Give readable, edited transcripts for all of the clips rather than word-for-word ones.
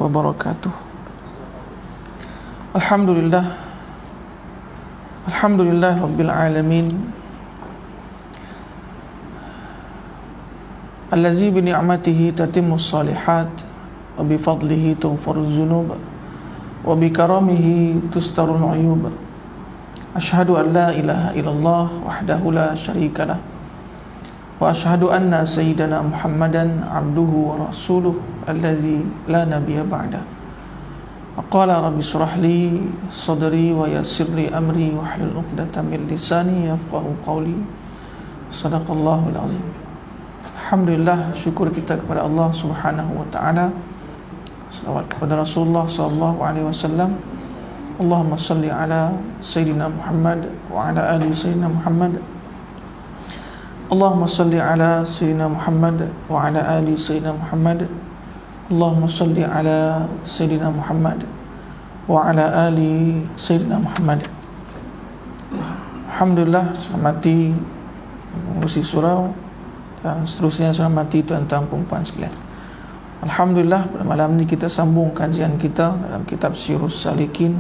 wabarakatuh. Alhamdulillah rabbil alamin, allazi bi ni'matihi tatimmus salihat wa bi fadlihi tughfaruz dzunub wa bi karamihi tustarul uyub. Asyhadu an la ilaha illallah wahdahu la syarika lah wa asyhadu anna sayyidana Muhammadan abduhu wa rasuluh allazi la nabiyya ba'da. Qala rabbi shrah li sadri wa yassir li amri wahlul 'uqdatam min lisani yafqahu qawli. Shadaqallahul azim. Alhamdulillah, syukur kita kepada Allah Subhanahu wa taala. Salawat kepada Rasulullah sallallahu alaihi wasallam. Allahumma salli ala sayyidina Muhammad wa ala ali sayyidina Muhammad. Allahumma salli ala sayyidina Muhammad wa ala ali sayyidina Muhammad. Allahumma salli ala sayyidina Muhammad wa ala ali sayyidina Muhammad. Alhamdulillah, selamati mengurusi surau dan seterusnya selamati tuan-tuan perempuan sekalian. Alhamdulillah, pada malam ini kita sambung kajian kita dalam kitab Sirrus Salikin,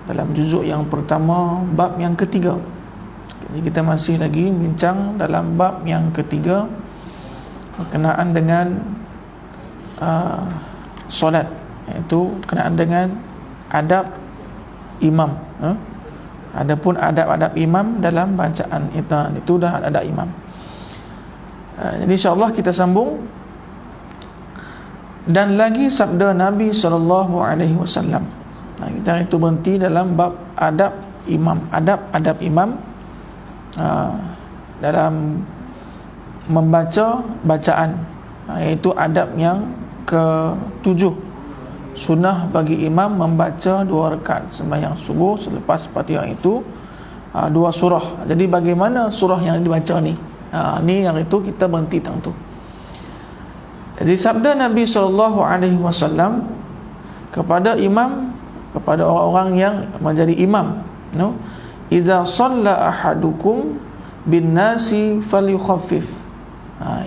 dalam juzuk yang pertama, bab yang ketiga. Jadi kita masih lagi bincang dalam bab yang ketiga berkenaan dengan solat, iaitu berkenaan dengan adab imam. Adapun adab-adab imam dalam bacaan itu dah adab imam. Jadi insya-Allah kita sambung. Dan lagi sabda Nabi SAW. Kita itu berhenti dalam bab adab imam, adab imam dalam membaca bacaan, iaitu adab yang ke-7. Sunnah bagi imam membaca 2 rakaat sembahyang subuh selepas Fatihah itu 2 surah. Jadi bagaimana surah yang dibaca ni? Ni yang itu kita berhenti tentang tu. Jadi sabda Nabi SAW kepada imam, kepada orang-orang yang menjadi imam, idza shalla ahadukum bin nasi falyukhaffif.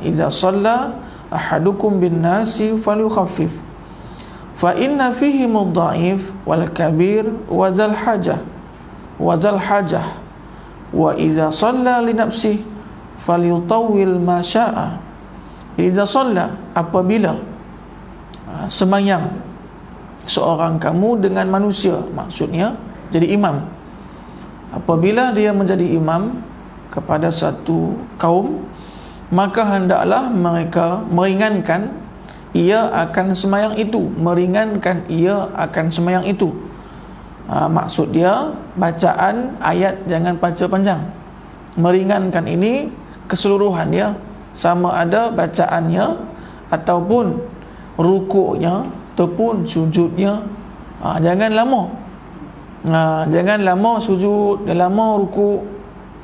Idza shalla ahadukum bin nasi falyukhaffif. Fa inna fihi mudha'if wal kabir wa dzal hajah wa idza shalla li nafsihi falyutawwil ma syaa. Idza shalla, apabila sembahyang seorang kamu dengan manusia, maksudnya jadi imam. Apabila dia menjadi imam kepada satu kaum, maka hendaklah mereka meringankan ia akan sembahyang itu, maksud dia bacaan ayat jangan baca panjang. Meringankan ini keseluruhan dia, sama ada bacaannya ataupun rukuknya ataupun sujudnya. Jangan lama sujud dan lama rukuk,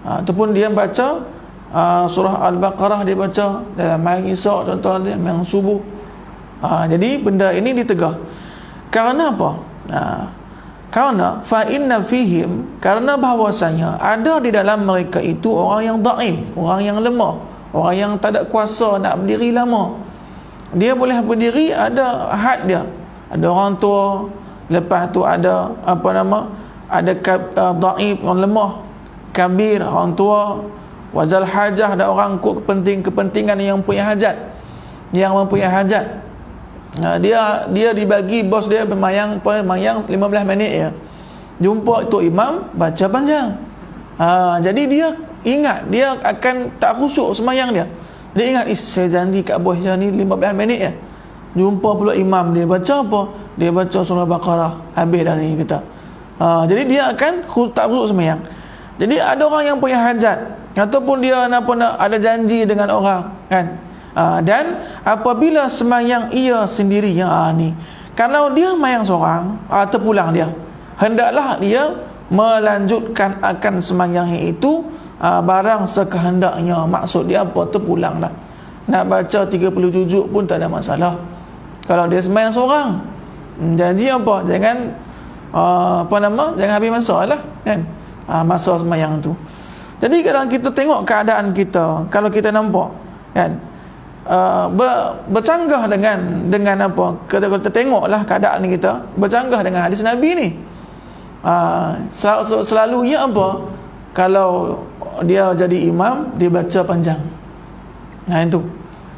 ataupun dia baca surah Al-Baqarah, dia baca dalam malam Isyak contohnya, yang subuh. Jadi benda ini ditegah. Karena apa? Karena fa inna fihim, karena bahawasanya ada di dalam mereka itu orang yang dhaif, orang yang lemah, orang yang tak ada kuasa nak berdiri lama. Dia boleh berdiri, ada had dia. Ada orang tua, lepas tu ada ada dhaif, orang lemah, kabir, orang tua, wazal hajah, ada orang kut kepentingan yang mempunyai hajat. Dia dibagi bos dia bermayang 15 minit ya. Jumpa tu imam baca panjang. Jadi dia ingat, dia akan tak khusyuk sembahyang dia. Dia ingat, saya janji kat bos saya ni 15 minit ya. Jumpa pula imam dia baca apa? Dia baca surah Baqarah, habis dah ni kita. Jadi dia akan tak khusyuk sembahyang. Jadi ada orang yang punya hajat, ataupun dia nak ada janji dengan orang, kan? Dan apabila sembahyang ia sendiri, kalau dia mayang seorang, terpulang dia, hendaklah dia melanjutkan akan sembahyang itu barang sekehendaknya. Maksud dia apa? Terpulang lah. Nak baca 30 juzuk pun tak ada masalah kalau dia sembahyang seorang. Jadi apa? Jangan jangan habis masa lah, kan? Masa sembahyang tu. Jadi kadang kita tengok keadaan kita, kalau kita nampak, kan, bercanggah dengan apa, kita tengoklah keadaan ni, kita bercanggah dengan hadis Nabi ni. Selalunya apa, kalau dia jadi imam, dia baca panjang. Nah itu,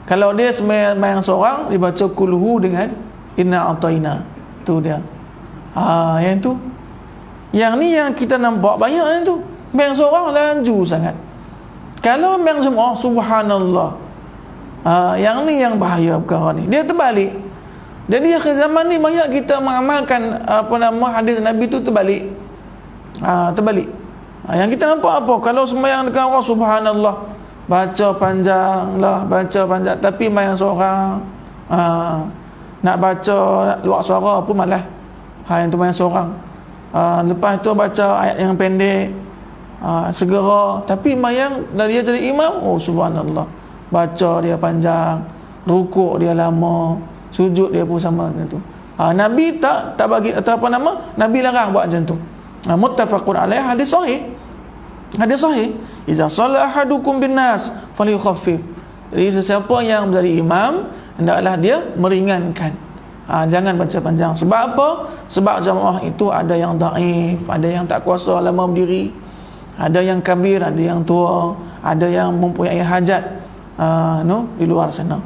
kalau dia sembahyang seorang, dia baca kulhu dengan inna ataina. Tu dia. Yang tu, yang ni yang kita nampak banyak yang tu. Sembahyang seorang laju sangat. Kalau sembahyang jemaah, subhanallah. Yang ni yang bahaya perkara ni. Dia terbalik. Jadi akhir zaman ni banyak kita mengamalkan hadis Nabi tu terbalik. Terbalik. Yang kita nampak apa? Kalau sembahyang dengan Allah, subhanallah, baca panjang lah, baca panjang, tapi sembahyang seorang, nak baca luar suara pun malas. Yang tu sembahyang seorang. Lepas tu baca ayat yang pendek, segera, tapi sembahyang dia jadi imam, oh subhanallah, baca dia panjang, rukuk dia lama, sujud dia pun sama macam tu. Nabi tak bagi atau Nabi larang buat macam tu. Muttafaqun alaih, hadis sahih. Hadis sahih, idza shalla ahadukum bin nas falyukhaffif. Jadi sesiapa yang menjadi imam, hendaklah dia meringankan. Jangan baca panjang. Sebab apa? Sebab jamaah itu ada yang dhaif, ada yang tak kuasa lama berdiri, ada yang kabir, ada yang tua, ada yang mempunyai hajat di luar sana.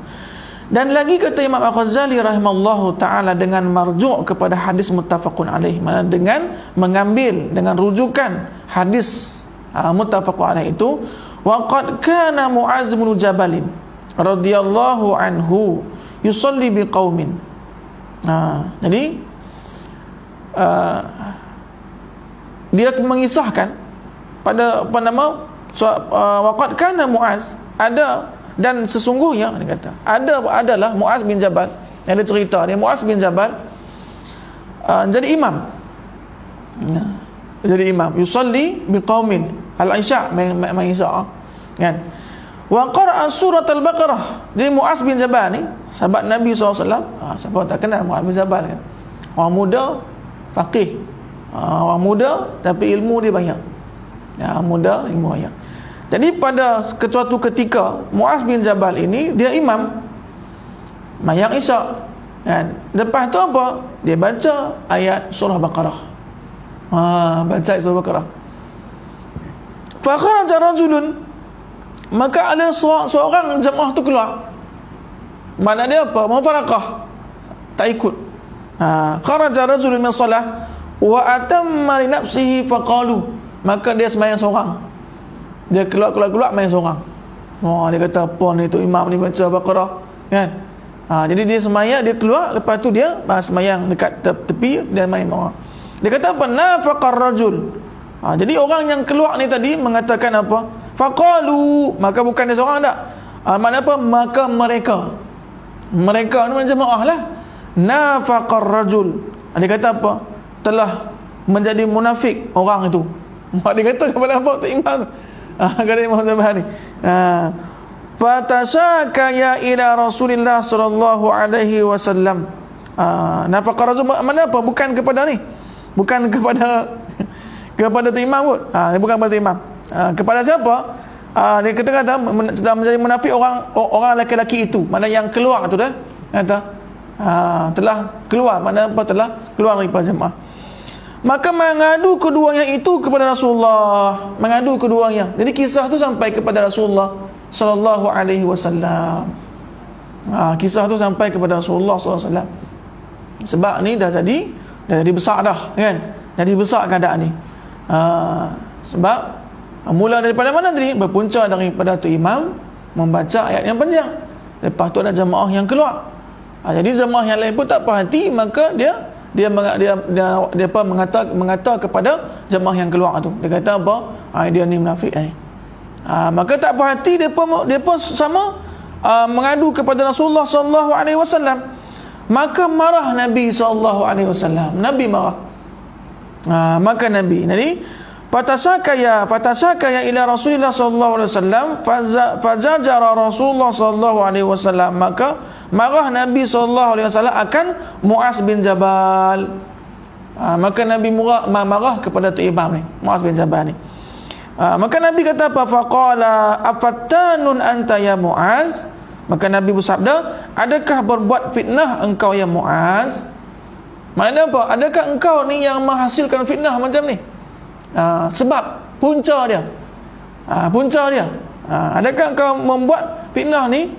Dan lagi kata Imam Al-Ghazali rahimallahu ta'ala, dengan marju' kepada hadis muttafaqun alaih, mana dengan mengambil dengan rujukan hadis muttafaqun alaih itu, wa qad kana Mu'adz bin Jabal radhiyallahu anhu yusalli biqaumin. Jadi dia mengisahkan pada wa qad kana Mu'adz, ada, dan sesungguhnya dia kata adalah Mu'adz bin Jabal, yang ada cerita dia Mu'adz bin Jabal jadi imam. Jadi imam yusalli biqaumin al-isya, main isya kan, wa qara'a surat al-baqarah. Jadi Mu'adz bin Jabal ni sahabat Nabi SAW. Siapa tak kenal Mu'adz bin Jabal kan? Orang muda, faqih, orang muda tapi ilmu dia banyak. Muda, ilmu banyak. Jadi pada suatu ketika Mu'adz bin Jabal ini dia imam mayang isya kan. Lepas tu apa? Dia baca ayat surah Baqarah. Baca ayat surah Baqarah. Fa kharaja rajulun, maka ada seorang jemaah tu keluar. Mana dia apa? Mufaraqah, tak ikut. Kharaja rajulun min salah wa atamma li nafsihi faqalu, maka dia sembahyang seorang. Dia keluar main seorang. Dia kata apa ni tu, imam ni baca Baqarah kan. Jadi dia sembahyang, dia keluar, lepas tu dia sembahyang dekat tepi, dia main orang. Dia kata apa? Nafaqar rajul. Jadi orang yang keluar ni tadi mengatakan apa? Faqalu, maka bukan dia seorang tak. Makna apa? Maka mereka ni macam jemaah lah. Nafaqar rajul. Dia kata apa? Telah menjadi munafik orang itu. Dia kata kepada apa? Tak imam tu. Kata Imam Zabani, fatasaka ya ila Rasulillah sallallahu alaihi wasallam. Nafaqar rajul mana apa? Bukan kepada ni, bukan kepada tu imam pun. Bukan kepada imam. Kepada siapa? Dia kata sedang menjadi munafik orang lelaki itu. Mana yang keluar tu dah kata telah keluar, mana apa, telah keluar daripada jemaah. Maka mengadu keduanya itu kepada Rasulullah, mengadu keduanya. Jadi kisah tu sampai kepada Rasulullah sallallahu alaihi wasallam. Kisah tu sampai kepada Rasulullah sallallahu alaihi wasallam. Sebab ni dah jadi besar dah kan. Jadi besar keadaan ni. Sebab mula daripada mana tadi? Berpunca daripada tu imam membaca ayat yang panjang. Lepas tu ada jemaah yang keluar. Jadi jemaah yang lain pun tak perhati, maka dia mengata kepada jemaah yang keluar tu. Dia kata apa? Dia ni munafik ni. Maka tak perhati, dia pun sama mengadu kepada Rasulullah sallallahu alaihi wasallam. Maka marah Nabi sallallahu alaihi wasallam. Nabi marah. Maka Nabi fatasaka ya ila Rasulullah sallallahu alaihi wasallam, fazajara Rasulullah sallallahu alaihi wasallam, maka marah Nabi sallallahu alaihi wasallam akan Mu'adz bin Jabal. Maka Nabi marah kepada tu imam ni, Mu'adz bin Jabal ni. Maka Nabi kata apa? Faqala afattanun anta ya Mu'adz, Maka Nabi bersabda, adakah berbuat fitnah engkau ya Muaz? Maknanya apa? Adakah engkau ni yang menghasilkan fitnah macam ni? Sebab punca dia. Adakah engkau membuat fitnah ni?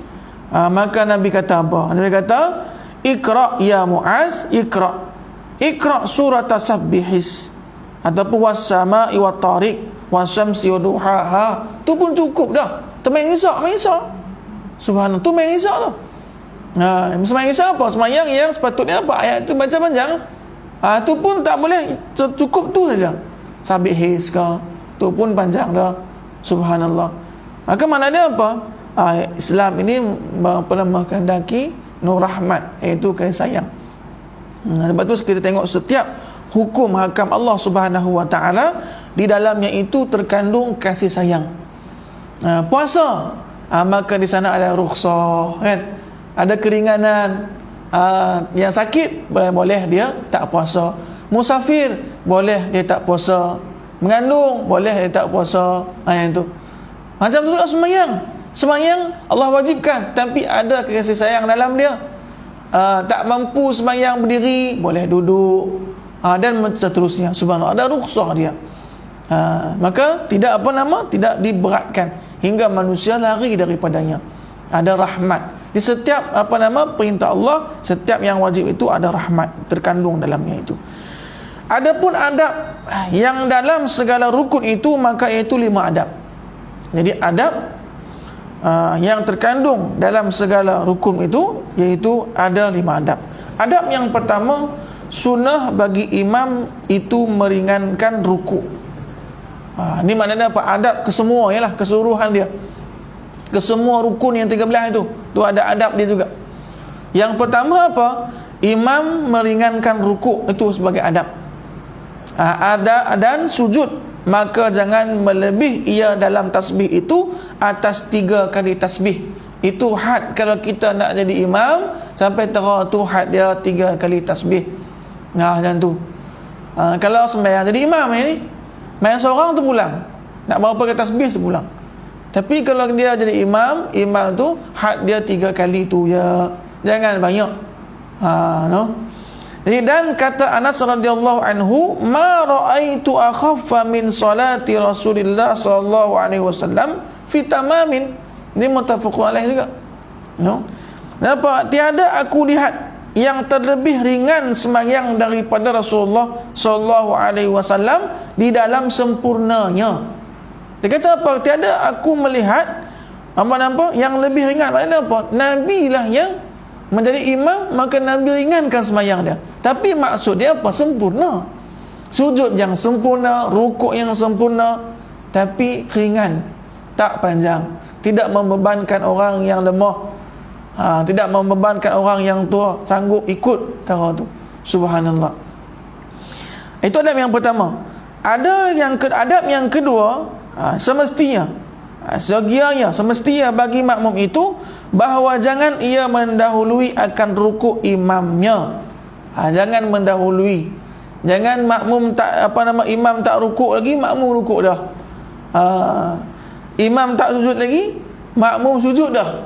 Maka Nabi kata apa? Nabi kata, Iqra ya Muaz, Iqra surat Tasabbihis, ataupun was-sama'i wat-tariq, was-syamsi wa duhaha. Tu pun cukup dah. Main Isyak. Subhanallah, tu main Isyak tu. Sembahyang Isyak apa? Sembahyang yang sepatutnya apa? Ayat tu baca panjang. Tu pun tak boleh, cukup tu saja. Sabihis ke, tu pun panjang dah. Subhanallah. Maka maknanya apa? Islam ini menghendaki nur rahmat, iaitu kasih sayang. Sebab tu kita tengok setiap hukum hakam Allah Subhanahu wa taala, di dalamnya itu terkandung kasih sayang. Puasa, maka di sana ada rukhsah, kan? Ada keringanan. Yang sakit boleh dia tak puasa. Musafir boleh dia tak puasa. Mengandung boleh dia tak puasa. Yang tu. Macam tu juga sembahyang Allah wajibkan, tapi ada kasih sayang dalam dia. Tak mampu sembahyang berdiri, boleh duduk, dan seterusnya. Subhanallah, ada rukhsah dia. Maka tidak tidak diberatkan hingga manusia lari daripadanya. Ada rahmat di setiap perintah Allah. Setiap yang wajib itu ada rahmat terkandung dalamnya itu. Adapun adab yang dalam segala rukun itu, maka iaitu 5 adab. Jadi adab yang terkandung dalam segala rukun itu, iaitu ada 5 adab. Adab yang pertama, sunnah bagi imam itu meringankan rukuk. Ini maknanya apa? Adab kesemua, ialah keseluruhan dia, kesemua rukun yang 13 itu ada adab dia juga. Yang pertama apa? Imam meringankan rukuk, itu sebagai adab. Dan sujud, maka jangan melebih ia dalam tasbih itu atas 3 kali tasbih. Itu had kalau kita nak jadi imam, sampai tera tu had dia 3 kali tasbih. Macam tu. Kalau sembahyang jadi imam ni, main seorang tu pulang, nak berapa kali tasbih tu pulang. Tapi kalau dia jadi imam tu had dia 3 kali tu ya, jangan banyak. Jadi, dan kata Anas radhiyallahu anhu, ma raaitu akhaffa min salati Rasulillah sallallahu alaihi wasallam fi tamamin. Ini muttafaqun alaih juga. Kenapa? Tiada aku lihat yang terlebih ringan sembahyang daripada Rasulullah sallallahu alaihi wasallam di dalam sempurnanya. Dia kata apa? Tiada aku melihat yang lebih ringan. Maknanya apa? Nabi lah yang menjadi imam, maka Nabi ringankan sembahyang dia. Tapi maksud dia apa? Sempurna. Sujud yang sempurna, rukuk yang sempurna, tapi ringan, tak panjang, tidak membebankan orang yang lemah, tidak membebankan orang yang tua sanggup ikut cara tu. Subhanallah. Itu adab yang pertama. Adab yang kedua, semestinya bagi makmum itu bahawa jangan ia mendahului akan rukuk imamnya. Jangan mendahului. Jangan makmum imam tak rukuk lagi, makmum rukuk dah. Imam tak sujud lagi, makmum sujud dah.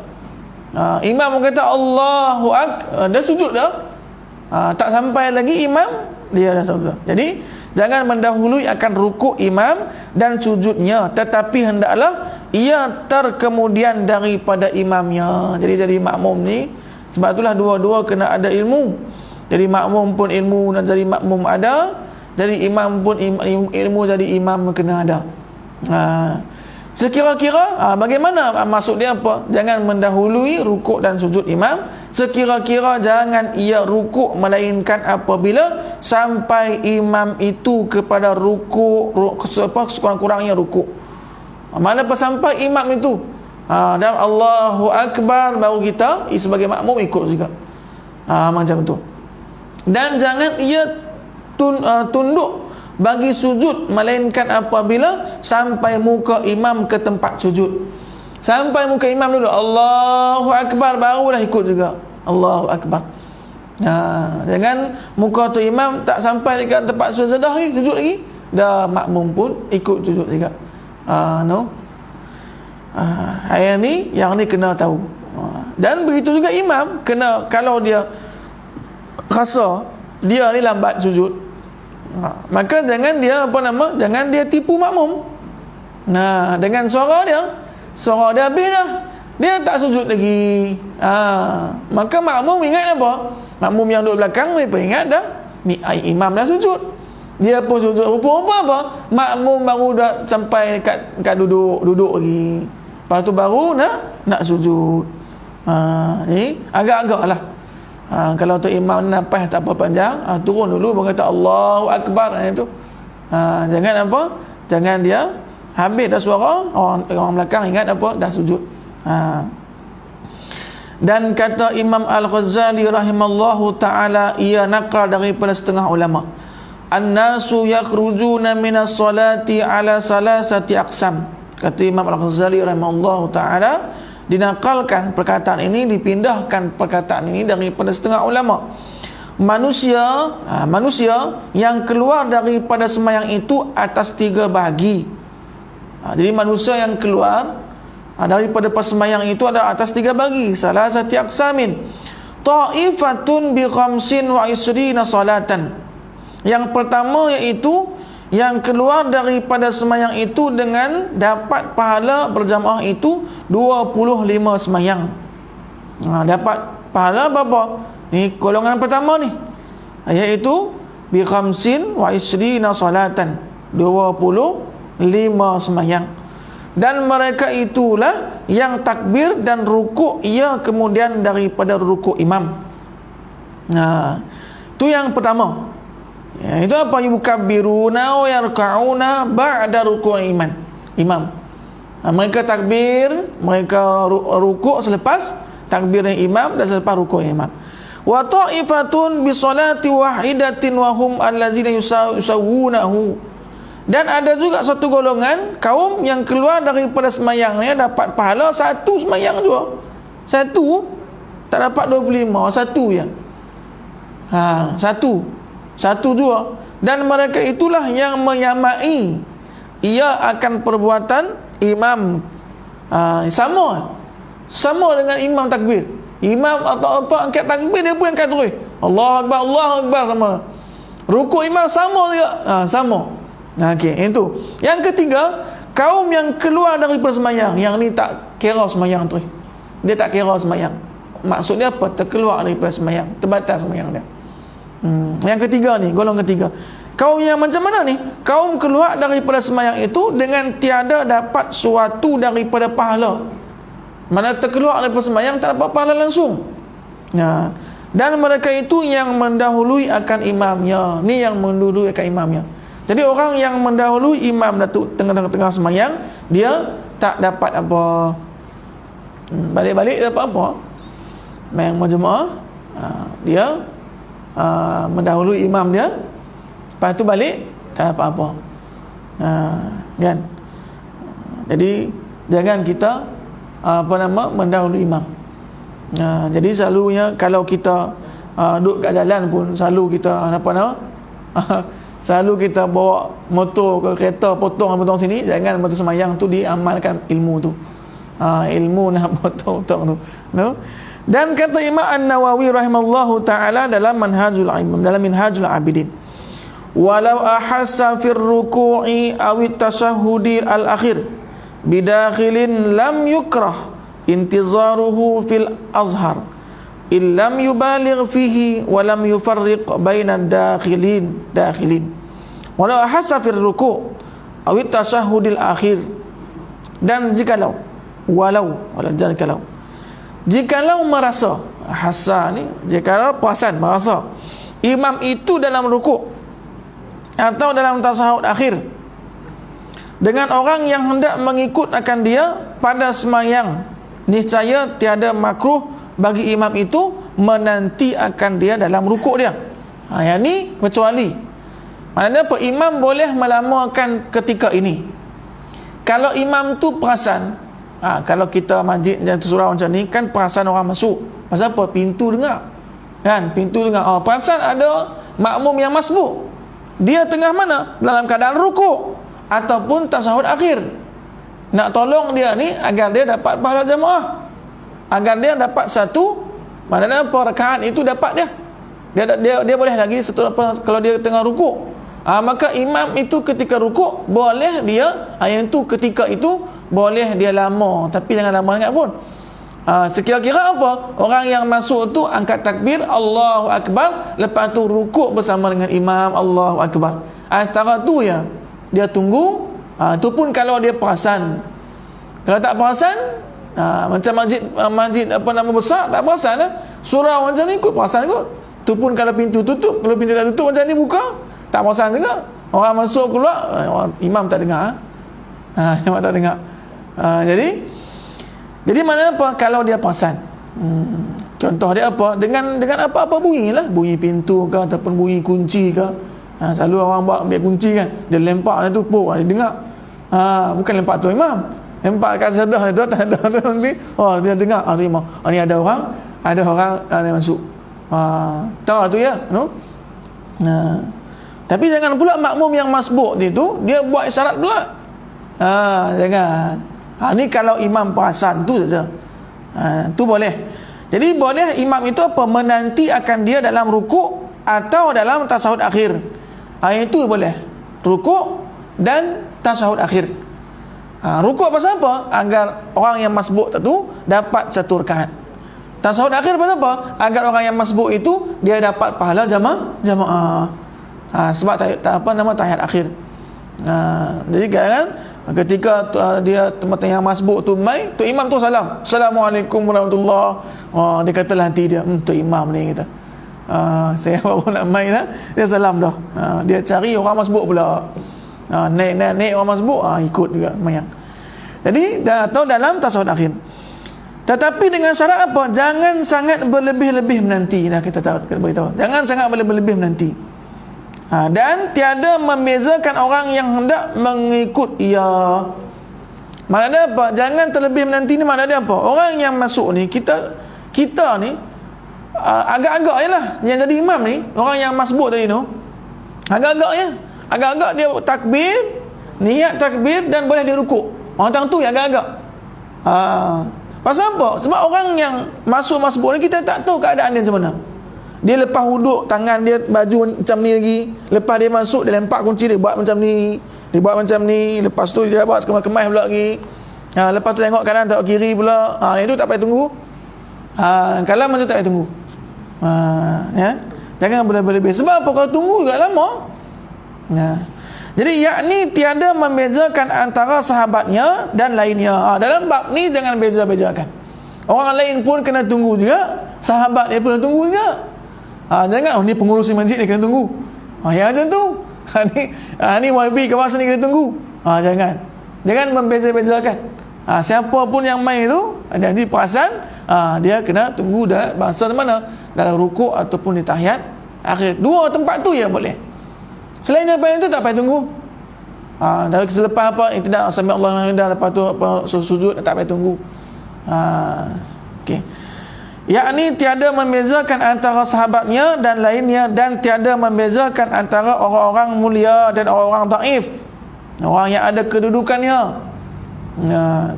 Imam kata Allahu Akbar, dah sujud dah. Tak sampai lagi imam, dia dah sujud. Jadi jangan mendahului akan rukuk imam dan sujudnya, tetapi hendaklah ia terkemudian daripada imamnya. Jadi makmum ni, sebab itulah dua-dua kena ada ilmu. Jadi makmum pun ilmu dan jadi makmum ada, jadi imam pun ilmu jadi imam kena ada. Sekira-kira bagaimana maksud dia apa? Jangan mendahului rukuk dan sujud imam. Sekira-kira jangan ia rukuk melainkan apabila sampai imam itu kepada rukuk, sekurang-kurangnya rukuk. Mana pas sampai imam itu dan Allahu Akbar, baru kita sebagai makmum ikut juga. Macam tu. Dan jangan ia tunduk bagi sujud melainkan apabila sampai muka imam ke tempat sujud. Sampai muka imam dulu, Allahu Akbar, barulah ikut juga. Allahu Akbar. Jangan muka tu imam tak sampai dekat tempat sujud dah lagi, sujud lagi, dah makmum pun ikut sujud juga. Yang ni kena tahu. Dan begitu juga imam, kena, kalau dia rasa dia ni lambat sujud, maka jangan dia jangan dia tipu makmum. Nah, dengan suara dia habis dah, dia tak sujud lagi. Maka makmum ingat apa? Makmum yang duduk belakang mereka ingat dah imam dah sujud, dia pun sujud. Rupa-rupa apa? Makmum baru dah sampai kat duduk lagi, lepas tu baru nak sujud. Ni agak-agak lah. Kalau tu imam nafas tak apa panjang, turun dulu baru kata Allahu Akbar. Itu jangan apa, jangan dia habis dah suara, orang belakang ingat apa, dah sujud. Dan kata Imam Al-Ghazali rahimallahu ta'ala, ia naqal daripada setengah ulama, an-nasu yakhrujuna minas salati ala salasati aqsam. Kata Imam Al-Ghazali rahimallahu ta'ala, dinakalkan perkataan ini, dipindahkan perkataan ini daripada setengah ulama. Manusia yang keluar daripada sembahyang itu atas 3 bahagi. Jadi manusia yang keluar daripada sembahyang itu ada atas 3 bahagi. Salah satu aqsamin, ta'ifatun bi 25 salatan. Yang pertama iaitu yang keluar daripada sembahyang itu dengan dapat pahala berjamaah itu 25 sembahyang. Dapat pahala berapa? Ni golongan pertama ni, iaitu bi 25 salatan, 25 sembahyang. Dan mereka itulah yang takbir dan rukuk ia kemudian daripada rukuk imam. Itu yang pertama. Itu apa? Yukabbiruna wa yarka'una ba'da ruku' imam. Mereka takbir, mereka rukuk selepas takbirnya imam dan selepas rukuk imam. Wa ta'ifatun bi salati wahidatin wa hum allazina yusawwunahu. Dan ada juga satu golongan kaum yang keluar daripada sembahyangnya dapat pahala 1 sembahyang juga. 1 tak dapat 25, 1 je. 1 juga. Dan mereka itulah yang menyamai ia akan perbuatan imam. Sama dengan imam takbir. Imam atau apa angkat takbir, dia pun angkat terus. Allahu Akbar, Allahu Akbar, sama. Rukuk imam sama juga. Sama. Okey, itu. Yang ketiga, kaum yang keluar daripada sembahyang. Yang ni tak kira sembahyang tu. Dia tak kira sembahyang. Maksudnya apa? Terkeluar daripada sembahyang, terbatas sembahyang dia. Yang ketiga ni, golongan ketiga. Kaum yang macam mana ni? Kaum keluar daripada sembahyang itu dengan tiada dapat suatu daripada pahala. Mana terkeluar daripada sembahyang tak dapat pahala langsung. Dan mereka itu yang mendahului akan imamnya. Ni yang mendahului akan imamnya. Jadi orang yang mendahului imam datuk tengah-tengah sembahyang, dia tak dapat apa. Balik-balik tak dapat apa. Yang berjemaah, dia mendahului imam dia, lepas tu balik tak dapat apa. Kan? Jadi jangan kita mendahului imam. Jadi selalunya kalau kita duduk kat jalan pun selalu kita selalu kita bawa motor ke kereta, potong sini, jangan motor sembahyang tu diamalkan ilmu tu. Ilmu nak potong tu. No? Dan kata Imam An-Nawawi rahimallahu ta'ala dalam Minhajul Abidin, walau ahassa fir ruku'i awit tashahhudi al-akhir bidakhilin lam yukrah intizaruhu fil azhar illam yubaligh fihi wa lam yufarriq baina dakhilin walau ahassa fir ruku' awit tashahhudi al-akhir. Dan jikalau merasa, hasa ni jikalau perasan merasa imam itu dalam rukuk atau dalam tasyahud akhir dengan orang yang hendak mengikut akan dia pada sembahyang, niscaya tiada makruh bagi imam itu menanti akan dia dalam rukuk dia. Yang ni kecuali. Maknanya apa? Imam boleh melamakan ketika ini. Kalau imam tu perasan, kalau kita masjid dan surau macam ni kan, perasan orang masuk. Pasal apa? Pintu dengar. Kan? Pintu dengar. Perasan ada makmum yang masbuk. Dia tengah mana? Dalam keadaan rukuk ataupun tasyahud akhir. Nak tolong dia ni agar dia dapat pahala jemaah. agar dia dapat satu, maknanya apa, rakaat itu dapat dia boleh lagi satu apa kalau dia tengah rukuk. Maka imam itu ketika rukuk boleh dia yang itu ketika itu boleh dia lama, tapi jangan lama sangat pun. Sekira-kira apa? Orang yang masuk tu angkat takbir Allahu Akbar, lepas tu rukuk bersama dengan imam Allahu Akbar. Setara tu ya, dia tunggu. Tu pun kalau dia perasan. Kalau tak perasan, macam masjid apa nama besar, tak perasan surau macam ni ikut perasan kot. Tu pun kalau pintu tutup, kalau pintu tak tutup macam ni buka, tak perasan juga. Orang masuk keluar, imam tak dengar. Imam tak dengar. Jadi mana apa kalau dia perasan? Contoh dia apa? Dengan apa-apa bunyi lah, bunyi pintu ke ataupun bunyi kunci ke. Selalu orang buat ambil kunci kan, dia lempar tu puk, dia dengar. Bukan lempar tu imam, lempar kat sedah tu tak ada tu nanti. Dia dengar tu imam. Ni ada orang dia masuk. Tahu tu ya, no? Tapi jangan pula makmum yang masbuk tu dia buat isyarat pula. Jangan. Ni kalau imam perasan tu saja. Tu boleh. Jadi boleh imam itu apa? Menanti akan dia dalam rukuk atau dalam tasyahud akhir. Itu boleh. Rukuk dan tasyahud akhir. Rukuk pasal apa? Agar orang yang masbuk tu dapat satu rakaat. Tasyahud akhir pasal apa? Agar orang yang masbuk itu dia dapat pahala jamaah. Sebab tahiyat akhir. Jadi kan ketika dia tempat yang masbuk tu mai, tu imam tu salam, Assalamualaikum warahmatullahi. Dia kata nanti dia tu imam ni kata. Saya baru nak main dia salam dah. Dia cari orang masbuk pula. Naik orang masbuk ikut juga mayang. Jadi atau dalam tasyahud akhir. Tetapi dengan syarat apa? Jangan sangat berlebih-lebih menanti. Kita beritahu. Jangan sangat berlebih menanti. Dan tiada membezakan orang yang hendak mengikut ia. Maknanya apa? Jangan terlebih menanti ni maknanya apa? Orang yang masuk ni kita ni agak-agak je lah yang jadi imam ni, orang yang masbuk tadi tu agak-agak dia takbir, niat takbir dan boleh dia rukuk. Orang tang tu yang agak-agak. Pasal apa? Sebab orang yang masuk masbuk ni kita tak tahu keadaan dia macam mana. Dia lepas huduk, tangan dia baju macam ni lagi. Lepas dia masuk, dia lempak kunci, dia buat macam ni. Lepas tu dia buat sekemai-kemai pula lagi. Lepas tu tengok kanan, tengok kiri pula. Itu tak payah tunggu. Kalau macam tak payah tunggu. Ya? Jangan berlebih-lebih. Sebab apa? Kalau tunggu juga lama. Jadi yakni tiada membezakan antara sahabatnya dan lainnya. Dalam bab ni jangan beza-bezakan. Orang lain pun kena tunggu juga, sahabat dia pun kena tunggu juga. Jangan ni pengurusi masjid ni kena tunggu. Yang macam tu. Ni YB kawasan ni kena tunggu. Jangan membeza-bezakan. Siapa pun yang main tu, jadi perasan dia kena tunggu dalam bahasa mana? Dalam rukuk ataupun di tahiyat akhir. Dua tempat tu yang boleh. Selain daripada itu tak payah tunggu. Dari selepas apa tidak sami Allahu liman hamidah, lepas tu apa sujud tak payah tunggu. Okey. Yakni tiada membezakan antara sahabatnya dan lainnya, dan tiada membezakan antara orang-orang mulia dan orang-orang dhaif, orang yang ada kedudukannya.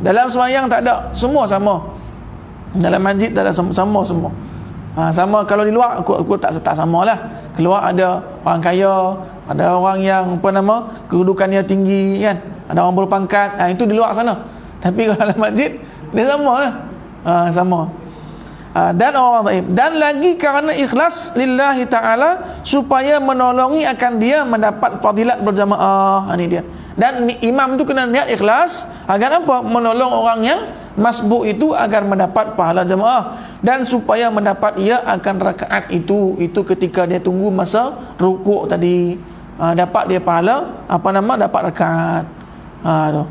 Dalam sembahyang tak ada, semua sama. Dalam masjid tak ada, sama semua. Sama kalau di luar aku tak samalah. Keluar ada orang kaya, ada orang yang kedudukannya tinggi kan, ada orang berpangkat, itu di luar sana. Tapi kalau dalam masjid dia sama sama. Dan orang dhaif, dan lagi kerana ikhlas lillahi ta'ala, supaya menolongi akan dia mendapat fadilat berjamaah. Ini dia. Dan imam tu kena niat ikhlas agar apa? Menolong orang yang masbuk itu agar mendapat pahala jamaah, dan supaya mendapat ia akan rakaat itu ketika dia tunggu masa rukuk tadi, dapat dia pahala dapat rakaat. Tu.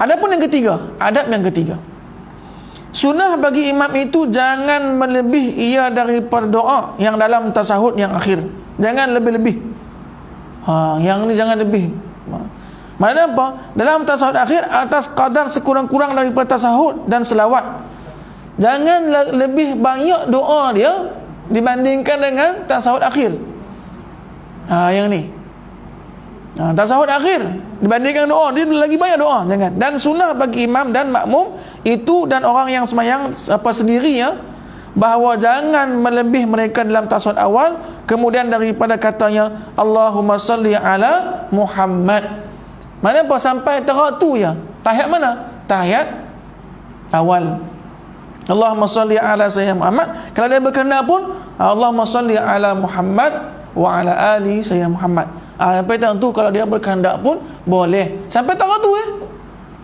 Adapun yang ketiga, adab yang ketiga, sunnah bagi imam itu jangan melebih ia daripada doa yang dalam tasyahud yang akhir. Jangan lebih-lebih. Yang ni jangan lebih. Maknanya apa? Dalam tasyahud akhir atas kadar sekurang-kurang daripada tasyahud dan selawat. Jangan lebih banyak doa dia dibandingkan dengan tasyahud akhir. Yang ni. Tasahud akhir dibandingkan doa, dia lagi banyak doa. Jangan. Dan sunnah bagi imam dan makmum itu dan orang yang sembahyang sendiri ya, bahawa jangan melebih mereka dalam tasawuf awal, kemudian daripada katanya Allahumma salli ala Muhammad. Mana apa sampai teratu ya. Tahiyat mana? Tahiyat awal. Allahumma salli ala sayyidina Muhammad. Kalau dia berkehendak pun Allahumma salli ala Muhammad wa ala ali sayyidina Muhammad. Sampai tertu kalau dia berkehendak pun boleh. Sampai tertu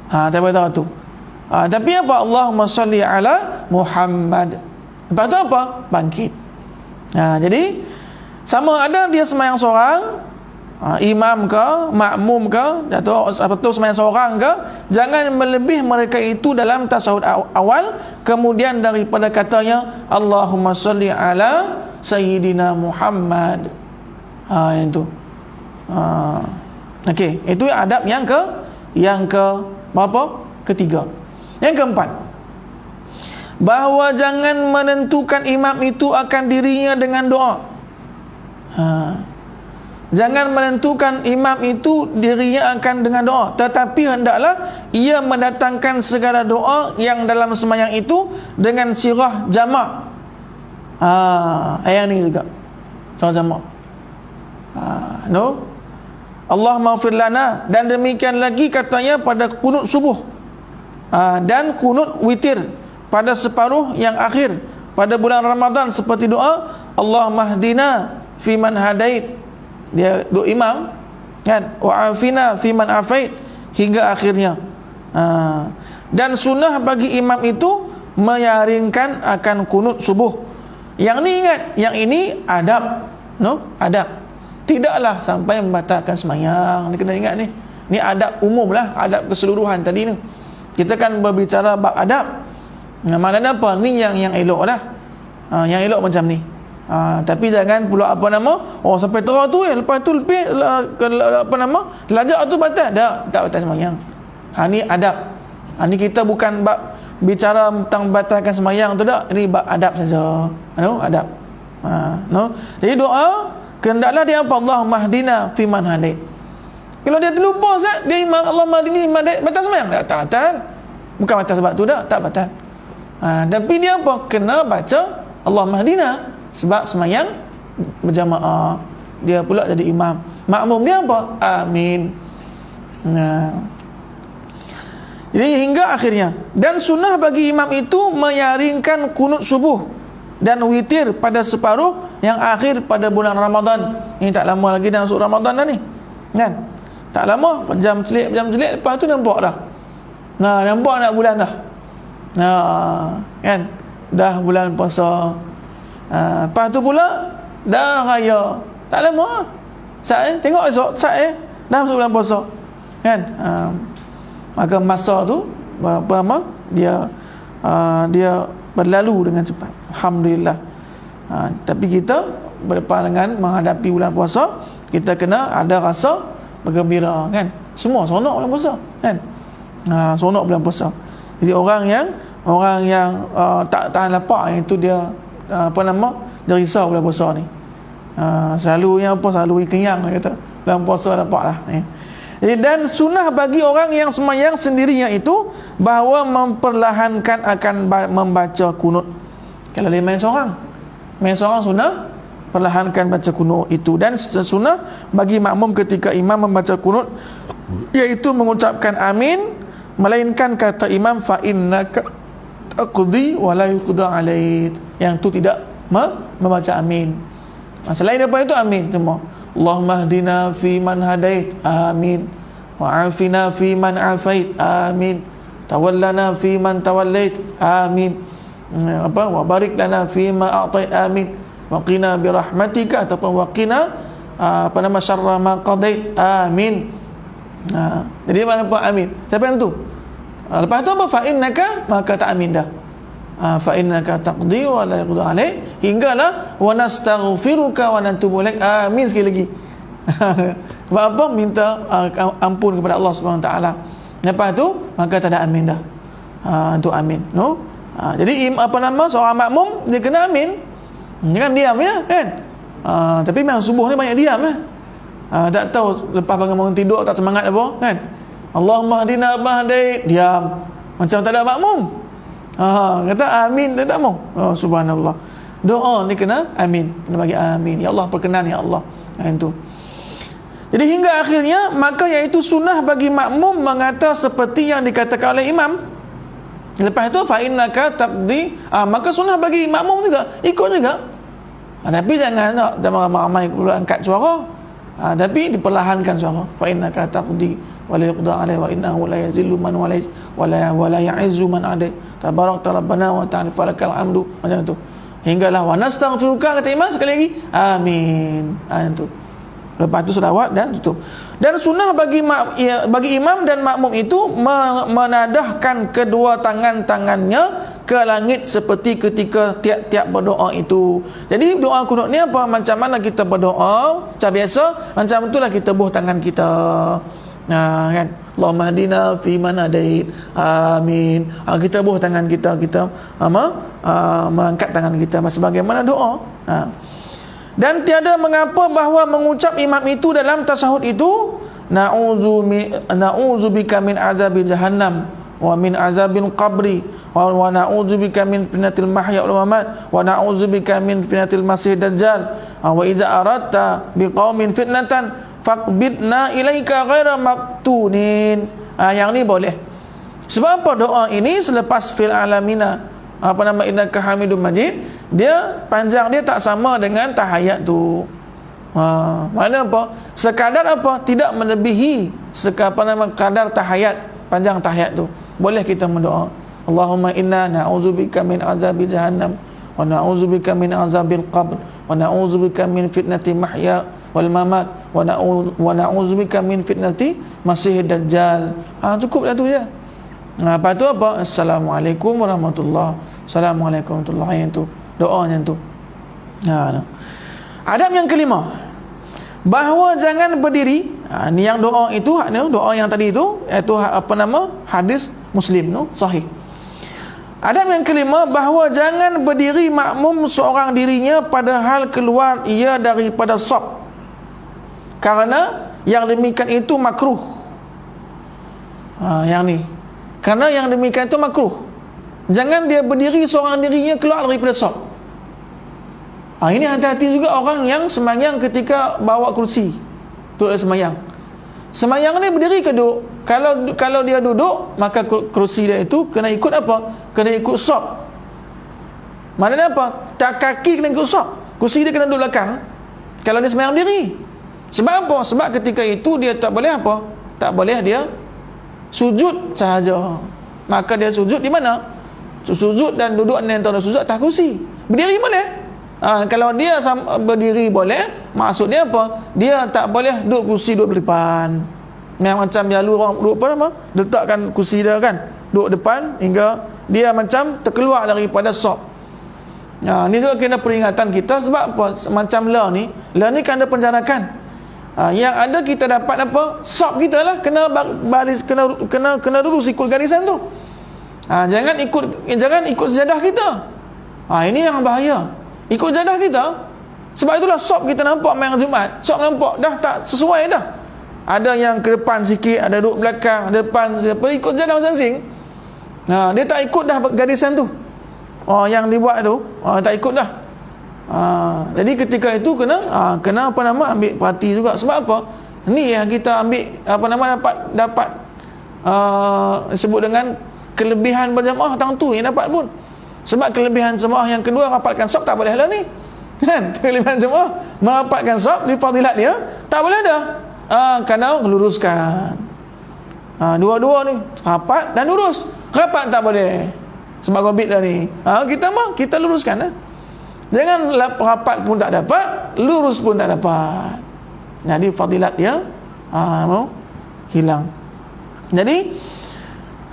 sampai tertu. Tapi apa? Allahumma salli ala Muhammad. Lepas tu apa? Bangkit. Jadi sama ada dia sembahyang seorang, imam ke, makmum ke, atau sembahyang seorang ke, jangan melebih mereka itu dalam tasawuf awal, kemudian daripada katanya Allahumma salli ala sayyidina Muhammad. Yang tu. Okey, itu adab yang ke berapa? Ketiga. Yang keempat, bahawa jangan menentukan imam itu akan dirinya dengan doa. Jangan menentukan imam itu dirinya akan dengan doa, tetapi hendaklah ia mendatangkan segala doa yang dalam sembahyang itu dengan sirah jamak. Ayat ni juga sirah jamak. Allahumma ighfir lana, dan demikian lagi katanya pada kunut subuh dan kunut witir pada separuh yang akhir pada bulan Ramadan, seperti doa Allahumma hdina fiman hadait, dia doa imam kan, wa afina fiman afait, hingga akhirnya. Dan sunnah bagi imam itu menyaringkan akan kunut subuh. Yang ni ingat, yang ini adab, adab, tidaklah sampai membatalkan sembahyang. Ni kena ingat ni. Ni adab umum lah, adab keseluruhan tadi ni. Kita kan berbicara bab adab. Maknanya apa? Ni yang elok lah. Yang elok macam ni. Tapi jangan pula sampai terang tu lepas tu lajak tu batal. Tak batal sembahyang. Ni adab. Ni kita bukan bab bicara tentang batalkan sembahyang tu tak. Ini bab adab saja. Adab. Jadi doa hendaklah dia apa? Allahumma hdina fiman hadait. Kalau dia terlupa Ustaz, dia imam Allahumma hdini fiman hadait, batal sembahyang? Tak batal. Bukan batal sebab tu tak batal. Tapi dia apa? Kena baca Allahumma hdina sebab sembahyang berjamaah. Dia pula jadi imam. Makmum dia apa? Amin. Jadi hingga akhirnya. Dan sunnah bagi imam itu menyaringkan kunut subuh dan witir pada separuh yang akhir pada bulan Ramadan. Ini tak lama lagi dah masuk Ramadan dah ni. Kan? Tak lama, jam celik lepas tu nampak dah. Nampak nak bulan dah. Kan? Dah bulan puasa. Lepas tu pula dah raya. Tak lama. Tengok esok dah masuk bulan puasa. Kan? Maka masa tu dia berlalu dengan cepat. Alhamdulillah. Tapi kita berdepan dengan menghadapi bulan puasa, kita kena ada rasa bergembira kan. Semua seronok bulan puasa kan. Seronok bulan puasa. Jadi orang yang tak tahan lapar, yang itu dia dia risau bulan puasa ni. Selalu kenyang dia kata. Bulan puasa lapar lah ni. Jadi, dan sunnah bagi orang yang sembahyang sendirinya itu bahawa memperlahankan akan membaca kunut. Kalau dia main seorang sunnah perlahankan baca kunut itu. Dan sunnah bagi makmum ketika imam membaca kunut iaitu mengucapkan amin, melainkan kata imam fa innaka taqdi wa la yuqda alaik, yang tu tidak membaca amin. Selain daripada itu amin semua. Allahumma hdina fi man hadait, amin, wa afina fi man afait, amin, tawallana fi man tawallait, amin, wa barik lana fi ma a'tait, amin, wa qina bi rahmatika, ataupun wa qina syarra ma qadait, amin. Jadi mana apa amin? Siapa yang tu? Lepas tu apa? Fa innaka, maka tak amin dah. Fa innaka taqdi wa la yuqda alaik, hinggalah wa nastaghfiruka wa natubu ilaik, amin sekali lagi. Sebab apa? Minta ampun kepada Allah Subhanahu Wa Taala. Lepas tu maka tak ada amin dah. Untuk amin. Jadi seorang makmum dia kena amin. Jangan diam ya kan. Tapi memang subuh ni banyak diam Tak tahu lepas bangun tidur tak semangat apa kan. Allahumma hadina ba'dai, diam macam tak ada makmum. Kata amin tak mau. Subhanallah. Doa ni kena amin, kena bagi amin. Ya Allah perkenan ya Allah. Itu. Jadi hingga akhirnya maka iaitu sunnah bagi makmum mengata seperti yang dikatakan oleh imam. Lepas itu fa innaka taqdi, maka sunnah bagi makmum juga ikut juga. Tapi jangan nak ramai-ramai pula angkat suara. Tapi diperlahankan suara. Fa innaka taqdi wa la yuqda alaihi wa innahu la yazillu man walai wa la ya'izzu man adai. Tabarakta rabbana wa ta'ala falakal hamdu. Macam tu. Hinggalah wa nastaghfiruka kata imam sekali lagi. Amin. Itu. Lepas tu selawat dan tutup. Dan sunnah bagi imam dan makmum itu menadahkan kedua tangannya ke langit seperti ketika tiap-tiap berdoa itu. Jadi doa kunut ni apa? Macam mana kita berdoa macam biasa, macam itulah kita buh tangan kita. Kan? Allahumma hadina fi man hadait. Amin. Kita buh tangan kita mengangkat tangan kita sebagaimana doa. Dan tiada mengapa bahawa mengucap imam itu dalam tasyahud itu na'udzubika min azabi jahannam wa min azabil qabri wa na'udzubika min fitnatil mahya wal mamat wa na'udzubika min fitnatil masih dajjal wa idza aradta biqaumin fitnatan faqbidna ilaika ghaira maqtunin. Yang ni boleh. Sebab apa doa ini selepas fil alamina innaka hamidum majid, dia panjang dia tak sama dengan tahiyat tu. Mana apa? Sekadar apa? Tidak melebihi kadar tahiyat, panjang tahiyat tu. Boleh kita mendoa. Allahumma inna na'udzubika min azabi jahannam wa na'udzubika min azabil qabr wa na'udzubika min fitnati mahya wal mamat wa na'udzubika min fitnati masih dajjal. Cukup dah tu je. Lepas tu apa? Assalamualaikum warahmatullahi wabarakatuh. Doanya tu. Adab yang kelima, bahawa jangan berdiri. Ni yang doa itu, doa yang tadi itu, iaitu hadis Muslim tu sahih. Adab yang kelima, bahawa jangan berdiri makmum seorang dirinya padahal keluar ia daripada shaf. Karena yang demikian itu makruh. Yang ni. Karena yang demikian itu makruh. Jangan dia berdiri seorang dirinya keluar daripada shaf. Ini hati-hati juga orang yang sembahyang ketika bawa kursi untuk sembahyang. Sembahyang ni berdiri ke duduk? Kalau dia duduk, maka kursi dia itu kena ikut apa? Kena ikut shaf. Maknanya apa? Tak kaki kena ikut shaf. Kursi dia kena duduk belakang. Kalau dia sembahyang diri. Sebab apa? Sebab ketika itu dia tak boleh apa? Tak boleh dia sujud sahaja. Maka dia sujud di mana? Sujud dan duduk ni antara sujud atas kursi. Berdiri boleh. Kalau dia berdiri boleh, maksudnya apa? Dia tak boleh duduk kursi duduk depan. Yang macam jalur orang duduk letakkan kursi dia kan, duduk depan hingga dia macam terkeluar daripada shaf. Ni juga kena peringatan kita. Sebab apa? Macam la ni kan ada penjarakan. Yang ada kita dapat apa? Shaf kita lah kena baris, kena lurus ikut garisan tu. Jangan ikut sejadah kita. Ini yang bahaya. Ikut sejadah kita. Sebab itulah shaf kita nampak main Jumaat. Shaf nampak dah tak sesuai dah. Ada yang ke depan sikit, ada duduk belakang, ada depan, siapa ikut sejadah masing-masing. Dia tak ikut dah garisan tu. Yang dibuat tu, tak ikut dah. Jadi ketika itu kena ambil perhati juga. Sebab apa? Ni yang kita ambil dapat disebut dengan kelebihan berjamaah tertentu yang dapat pun. Sebab kelebihan jemaah yang kedua rapatkan shaf tak boleh lah ni. Kan? Kelebihan jemaah merapatkan shaf di fadilat dia tak boleh dah. Kena luruskan. Dua-dua ni rapat dan lurus. Rapat tak boleh. Sebab gobit dah ni. Kita luruskan lah. Jangan rapat pun tak dapat, lurus pun tak dapat. Jadi fadilat dia hilang.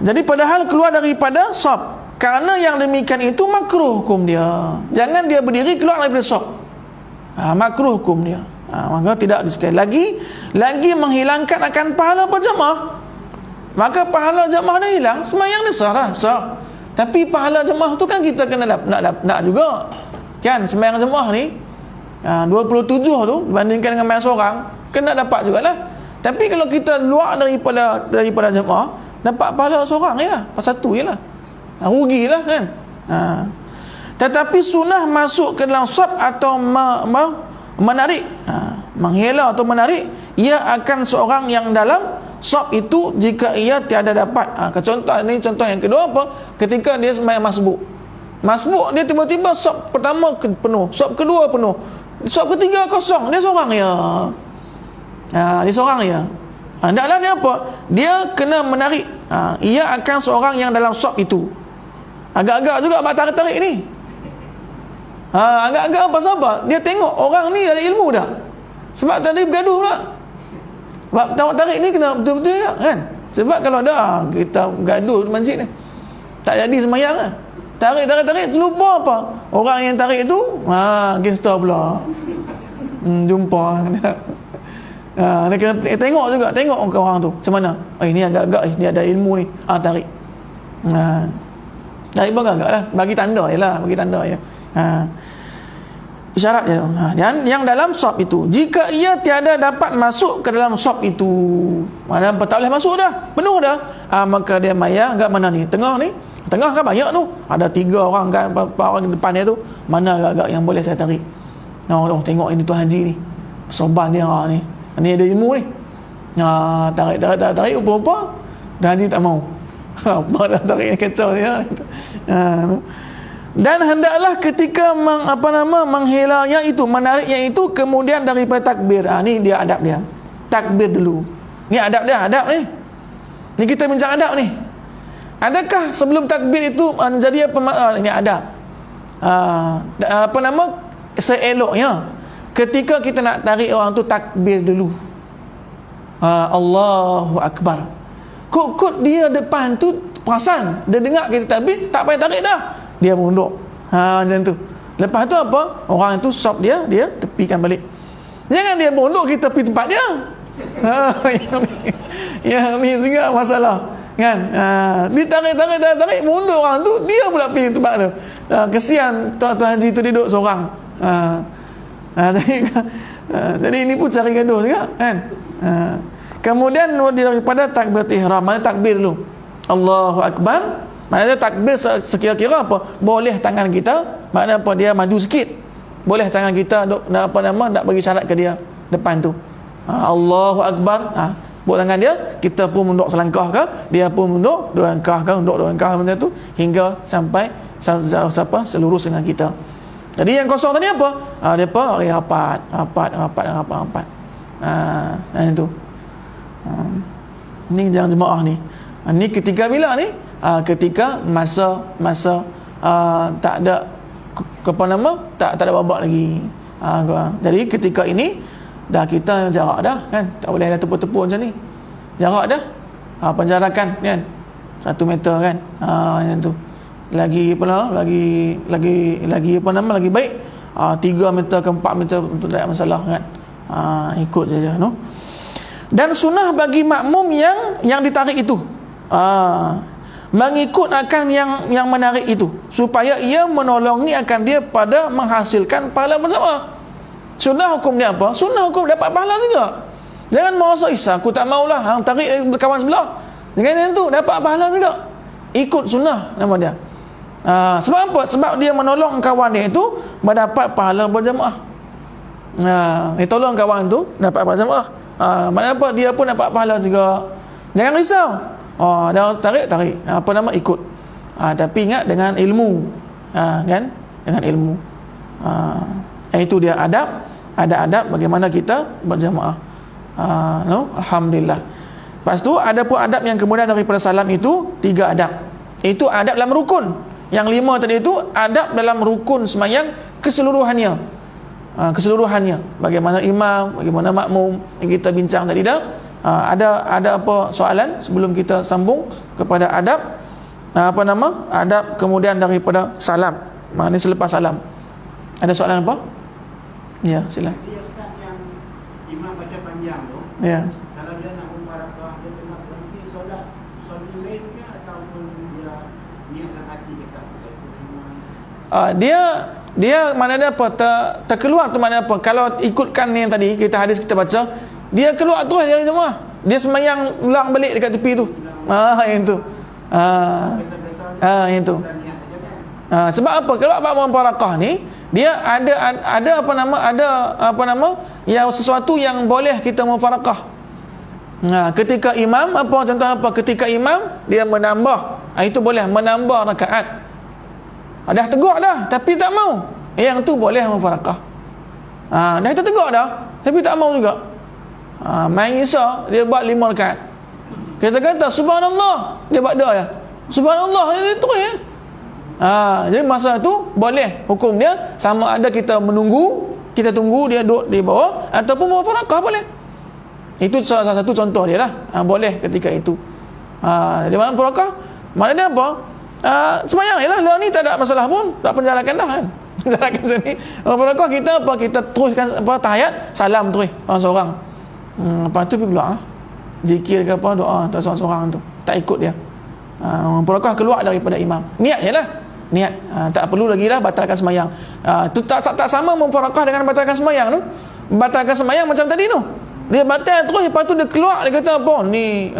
Jadi padahal keluar daripada shaf. Kerana yang demikian itu makruh hukum dia. Jangan dia berdiri keluar daripada shaf. Makruh hukum dia. Maka tidak disukai. Lagi menghilangkan akan pahala berjamaah. Maka pahala jamaah dah hilang, sembahyang dia sah. Tapi pahala jamaah tu kan kita kena nak juga. Kan sembahyang jemaah ni 27 tu dibandingkan dengan sembahyang seorang, kena dapat jugalah. Tapi kalau kita luar daripada jemaah, dapat pahala seorang je lah, satu je lah, rugilah kan. Tetapi sunnah masuk ke dalam saf atau menarik, menghela atau menarik, ia akan seorang yang dalam saf itu jika ia tiada dapat. Contoh yang kedua apa? Ketika dia sembahyang masbuk, dia tiba-tiba saf pertama penuh, saf kedua penuh, saf ketiga kosong, dia seorang ya. Dia seorang ya. Hendaklah dia apa? Dia kena menarik. Ia akan seorang yang dalam saf itu. Agak-agak juga abang tarik-tarik ni. Agak-agak pasal apa? Dia tengok orang ni ada ilmu dah. Sebab tadi bergaduh pula. Sebab tarik-tarik ni kena betul-betul ya, kan? Sebab kalau dah kita bergaduh di masjid ni, tak jadi semayang lah. Tarik, terlupa apa? Orang yang tarik tu gangster pula. Jumpa. Dia kena tengok juga, tengok orang tu macam mana. Ni agak-agak dia ada ilmu ni. Tarik. Tarik pun agak lah, bagi tanda je lah, bagi tanda je. Isyarat je. Dan yang dalam saf itu, jika ia tiada dapat masuk ke dalam saf itu, mana tak boleh masuk dah, penuh dah, maka dia mayang kat mana ni? Tengah kan banyak tu, ada 3 orang kan, orang depan dia tu, mana agak-agak yang boleh saya tarik? Tengok ini Tuan Haji ni, sorban dia ni ada ilmu ni. Tarik rupa-rupa Tuan Haji tak mau. Apa dah tarik ni kacau dia. Dan hendaklah ketika menghelanya itu, menariknya itu, kemudian daripada takbir. Ni dia adab dia. Takbir dulu. Ni adab dia, adab ni. Ni kita bincang adab ni. Adakah sebelum takbir itu jadi apa? Ini adab. Seeloknya ketika kita nak tarik orang tu, takbir dulu. Allahu Akbar. Kok dia depan tu perasan, dia dengar kita takbir, tak payah tarik dah, dia mundur. Macam tu. Lepas tu apa? Orang tu stop dia tepikan balik. Jangan dia mundur, kita tepi tempat dia. Yang ni juga masalah. Kan? Dia tarik, mundur orang tu, dia pula pergi tempat tu. Kesian Tuan Haji tu duduk seorang. Jadi ini pun cari gaduh juga, kan? Kemudian daripada takbir ihram, mana takbir dulu? Allahu Akbar. Maknanya takbir sekira-kira apa? Boleh tangan kita, makna apa? Dia maju sikit. Boleh tangan kita nak bagi syarat ke dia depan tu. Allahu Akbar. Buat tangan dia, kita pun mundur selangkah ke, dia pun mundur 2 langkah ke, mundur 2 langkah macam tu hingga sampai seluruh dengan kita. Jadi yang kosong tadi apa? Dia rapat. Yang tu. Ni jangan jemaah ni. Ni ketika bila ni? Ketika masa tak ada tak ada babak lagi. Jadi ketika ini dah kita jarak dah, kan? Tak boleh ada tepuk-tepuk macam ni. Jarak dah. Penjarakan kan. 1 meter kan. Yang tu. Lagi lagi baik 3 meter ke 4 meter untuk tak ada masalah kan. Ikut saja, no. Dan sunnah bagi makmum yang ditarik itu, mengikut akan yang menarik itu, supaya ia menolongi akan dia pada menghasilkan pahala bersama. Sunnah hukum dia apa? Sunnah hukum dapat pahala juga. Jangan merasa aku tak maulah hang tarik kawan sebelah. Jangan yang tu, dapat pahala juga. Ikut sunnah nama dia. Sebab apa? Sebab dia menolong kawan dia itu mendapat pahala berjamaah. Dia tolong kawan tu dapat pahala berjamaah. Maknanya apa? Dia pun dapat pahala juga. Jangan risau. Dah tarik. Ikut. Tapi ingat dengan ilmu. Kan? Dengan ilmu. Itu dia adab. Ada adab bagaimana kita berjamaah. Alhamdulillah. Lepas tu ada pun adab yang kemudian daripada salam itu 3 adab. Itu adab dalam rukun. Yang 5 tadi itu adab dalam rukun sembahyang keseluruhannya. Keseluruhannya. Bagaimana imam, bagaimana makmum yang kita bincang tadi dah. Ada apa soalan sebelum kita sambung kepada adab? Adab kemudian daripada salam. Maknanya selepas salam. Ada soalan apa? Ya, silakan. Dia Ustaz yang imam baca panjang tu. Ya. Kalau dia nak mubarakah, dia kena berhenti solat lain ke ataupun dia niat dalam hati kita dia maknanya apa? Terkeluar tu maknanya apa? Kalau ikutkan yang tadi kita hadis kita baca, dia keluar terus dari jemaah. Dia sembahyang ulang balik dekat tepi tu. Yang tu. Yang tu. Sebab apa? Kalau makmum mufarakah ni, dia ada apa nama yang sesuatu yang boleh kita mufarakah. Ketika imam contoh apa? Ketika imam dia menambah, itu boleh menambah rakaat. Dah tegur dah tapi tak mau. Yang tu boleh mufarakah. Dah kita tegur dah tapi tak mau juga. Main Isa dia buat 5 rakaat. Kita kata subhanallah, dia buat dah ya. Subhanallah dia terus ya. Jadi masa tu boleh hukum dia sama ada kita tunggu dia duduk di bawah ataupun mufarakah boleh. Itu salah satu contoh dia lah. Boleh ketika itu. Di mana mufarakah? Maknanya apa? Sembahyang je lah. Lah ni tak ada masalah pun. Tak penjarakan dah kan. Penjarakan sini. Mufarakah kita kita teruskan tahiyat, salam terus seorang. Lepas tu pergi keluar. Zikir ke apa, doa tak seorang-seorang tu. Tak ikut dia. Mufarakah keluar daripada imam. Niat je lah. Niat. Tak perlu lagi lah batalkan sembahyang. Tu tak sama mufarakah dengan batalkan sembahyang tu. Batalkan sembahyang macam tadi tu. Dia batal terus, lepas tu dia keluar, dia kata apa ni,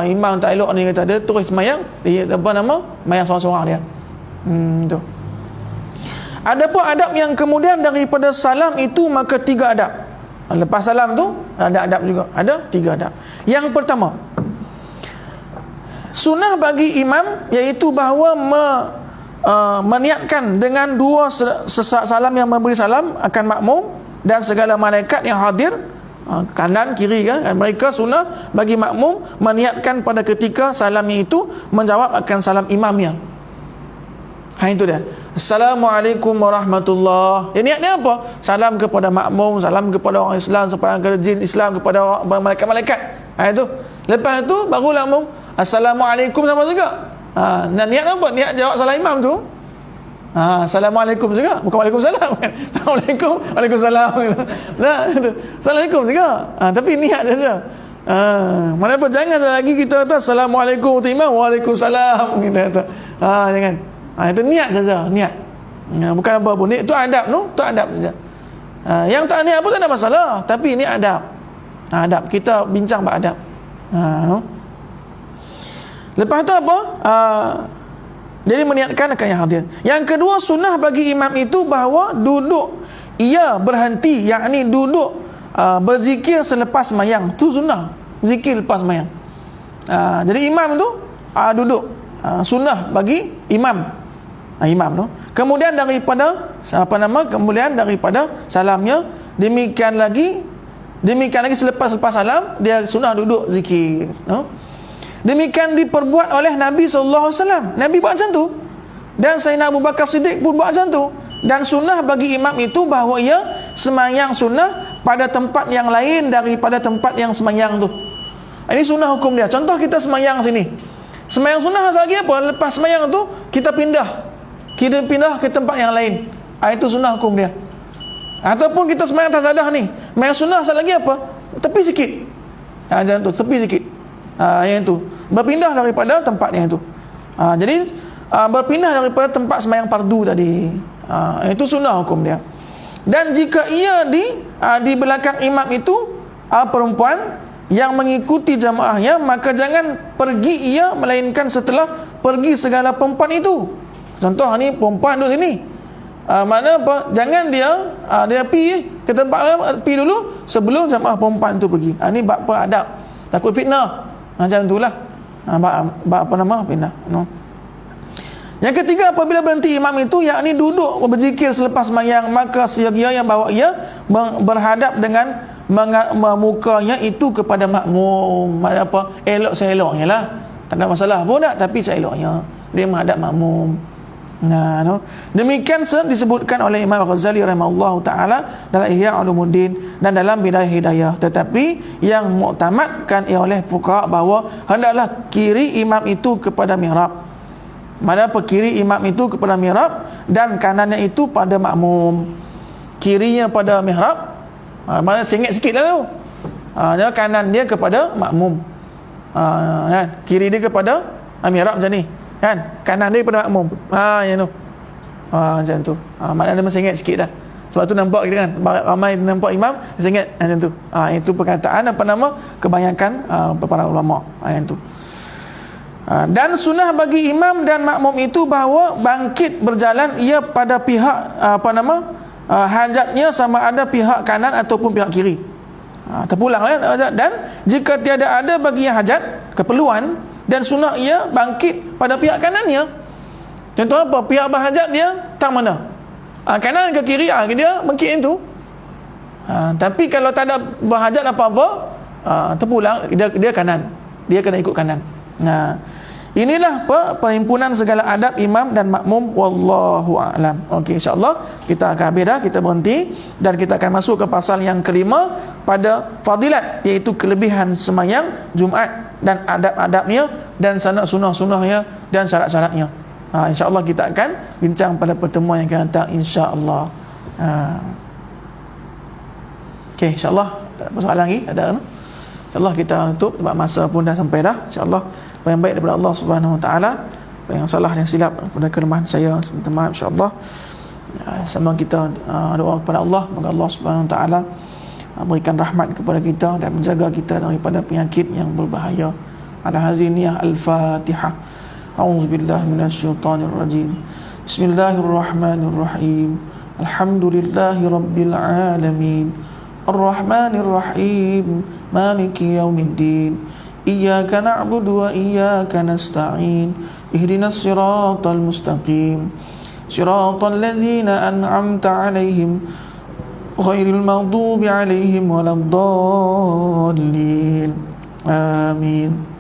imam tak elok ni, kata dia terus sembahyang, dia sembahyang seorang-seorang dia. Tu. Ada pun adab yang kemudian daripada salam itu, maka 3 adab. Lepas salam tu ada adab juga. Ada 3 adab. Yang pertama, sunnah bagi imam iaitu bahawa meniatkan dengan 2 salam yang memberi salam akan makmum dan segala malaikat yang hadir, kanan kiri kan, mereka sunnah bagi makmum meniatkan pada ketika salamnya itu menjawab akan salam imamnya. Itu dia. Assalamualaikum warahmatullahi. Niatnya apa? Salam kepada makmum, salam kepada orang Islam, kepada jin Islam, kepada malaikat-malaikat. Itu. Lepas tu baru makmum Assalamualaikum sama juga. Niat apa? Niat jawab salam imam tu. Assalamualaikum juga, bukan waalaikumsalam kan. Assalamualaikum, waalaikumsalam. Nah, itu. Assalamualaikum juga. Tapi niat saja. Mana apa jangan lagi kita kata assalamualaikum tu imam, waalaikumsalam kita kata. Jangan. Itu niat saja, niat. Bukan apa pun. Itu adab tu, tu adab saja. Yang tak niat pun tak ada masalah, tapi ini adab. Adab kita bincang beradab. Lepas tu apa? Jadi meniatkan akan yang hadir. Yang kedua, sunnah bagi imam itu bahawa duduk ia berhenti, yakni duduk berzikir selepas sembahyang. Tu sunnah, zikir lepas sembahyang. Jadi imam tu duduk, sunnah bagi imam. Imam tu. Kemudian daripada kemudian daripada salamnya, demikian lagi selepas salam dia sunnah duduk zikir. Demikian diperbuat oleh Nabi SAW. Nabi buat macam tu. Dan Sayyidina Abu Bakar Siddiq pun buat macam tu. Dan sunnah bagi imam itu bahawa ia sembahyang sunnah pada tempat yang lain daripada tempat yang sembahyang tu. Ini sunnah hukum dia. Contoh kita sembahyang sini. Sembahyang sunnah lagi apa? Lepas sembahyang tu kita pindah ke tempat yang lain. Itu sunnah hukum dia. Ataupun kita sembahyang tazadah ni. Sembahyang sunnah lagi apa? Tepi sikit. Macam tu, tepi sikit. Yang tu berpindah daripada tempat yang itu. Jadi berpindah daripada tempat sembahyang fardu tadi. Itu sunnah hukum dia. Dan jika ia di belakang imam itu perempuan yang mengikuti jamaahnya, maka jangan pergi ia melainkan setelah pergi segala perempuan itu. Contoh ni perempuan duduk sini. Makna apa? Jangan dia pergi ke tempat pergi dulu sebelum jamaah perempuan tu pergi. Ini bab apa adab. Takut fitnah. Macam itulah. Pindah. Yang ketiga, apabila berhenti imam itu, yakni duduk berzikir selepas sembahyang, maka seyogianya bahawa ia berhadap dengan mukanya itu kepada makmum. Apa? Elok-eloknya lah. Tak ada masalah pun tak, tapi seeloknya dia menghadap makmum. Demikian disebutkan oleh Imam Ghazali rahimahullahu taala dalam Ihya Ulumuddin dan dalam Bidayah Hidayah. Tetapi yang muktamadkan oleh fuqaha bahawa hendaklah kiri imam itu kepada mihrab. Mana apa? Kiri imam itu kepada mihrab dan kanannya itu pada makmum. Kirinya pada mihrab, mana sengit sikit lah tu. Kanan dia kepada makmum. Kan? Kiri dia kepada mihrab macam ni. Kan? Kanan dia pada makmum. Yang tu. Macam tu. Maknanya dia mersengit sikit dah. Sebab tu nampak kita kan ramai nampak imam dia ingat macam tu. Itu perkataan kebanyakan para ulama yang tu. Dan sunnah bagi imam dan makmum itu bahawa bangkit berjalan ia pada pihak hajatnya, sama ada pihak kanan ataupun pihak kiri. Terpulanglah. Dan jika tiada ada bagi yang hajat keperluan, dan sunnah ia bangkit pada pihak kanannya. Contoh apa? Pihak berhajat dia tang mana? Kanan ke kiri, dia bangkit itu. Tapi kalau tak ada berhajat apa-apa, terpulang, dia kanan. Dia kena ikut kanan. Inilah perhimpunan segala adab imam dan makmum, wallahu a'lam. Okey, insya-Allah kita akan habis dah, kita berhenti dan kita akan masuk ke pasal yang kelima pada fadilat, iaitu kelebihan sembahyang Jumaat dan adab-adabnya dan sunah-sunahnya dan syarat-syaratnya. InsyaAllah kita akan bincang pada pertemuan yang akan datang, insyaAllah. Okey, insyaAllah tak ada soalan lagi, ada kan? InsyaAllah kita tutup sebab masa pun dah sampai dah. InsyaAllah apa yang baik daripada Allah Subhanahu Wa Taala, apa yang salah dan silap daripada kelemahan saya, minta maaf insyaAllah. Sama kita doa kepada Allah, semoga Allah Subhanahu Wa Taala berikan rahmat kepada kita dan menjaga kita daripada penyakit yang berbahaya. Ala haziniyah al-Fatihah. A'udzubillahi minasyaitonirrajim. Bismillahirrahmanirrahim. Alhamdulillahi rabbil alamin. Ar-Rahmanir-Rahim. Maliki yaumiddin. Iyyaka na'budu wa iyyaka nasta'in. Ihdinas siratal mustaqim. Siratal ladzina an'amta 'alaihim ghairil maghdubi 'alaihim waladdallin. Amin.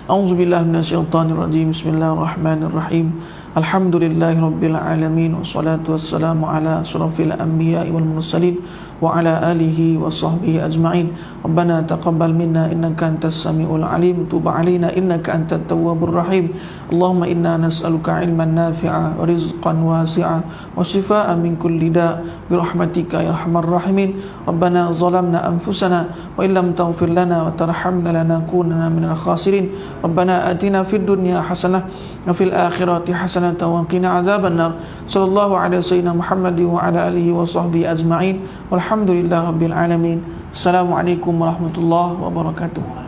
A'udzubillahi minasyaitonirrajim. Bismillahirrahmanirrahim. Alhamdulillahi rabbil alamin, wassalatu wassalamu ala asyrafil anbiya'i wal mursalin wa ala alihi wa sahbihi ajma'in. Rabbana taqabbal minna innaka antas samiul alim, tub 'alaina innaka antat tawwabur rahim. Allahumma inna nas'aluka 'ilman nafi'a wa rizqan wasi'a wa shifaa'an min kulli da' bi rahmatika ya arhamar rahimin. Rabbana zalamna anfusana wa illam taghfir lana wa tarhamna lanakunanna minal khasirin. Rabbana atina fid dunya hasanah wa fil akhirati hasanah wa qina azabannar. Sallallahu alaihi wasallam Muhammad wa ala alihi wa sahbihi ajma'in. Walhamdulillahirabbil alamin. Assalamualaikum warahmatullahi wabarakatuh.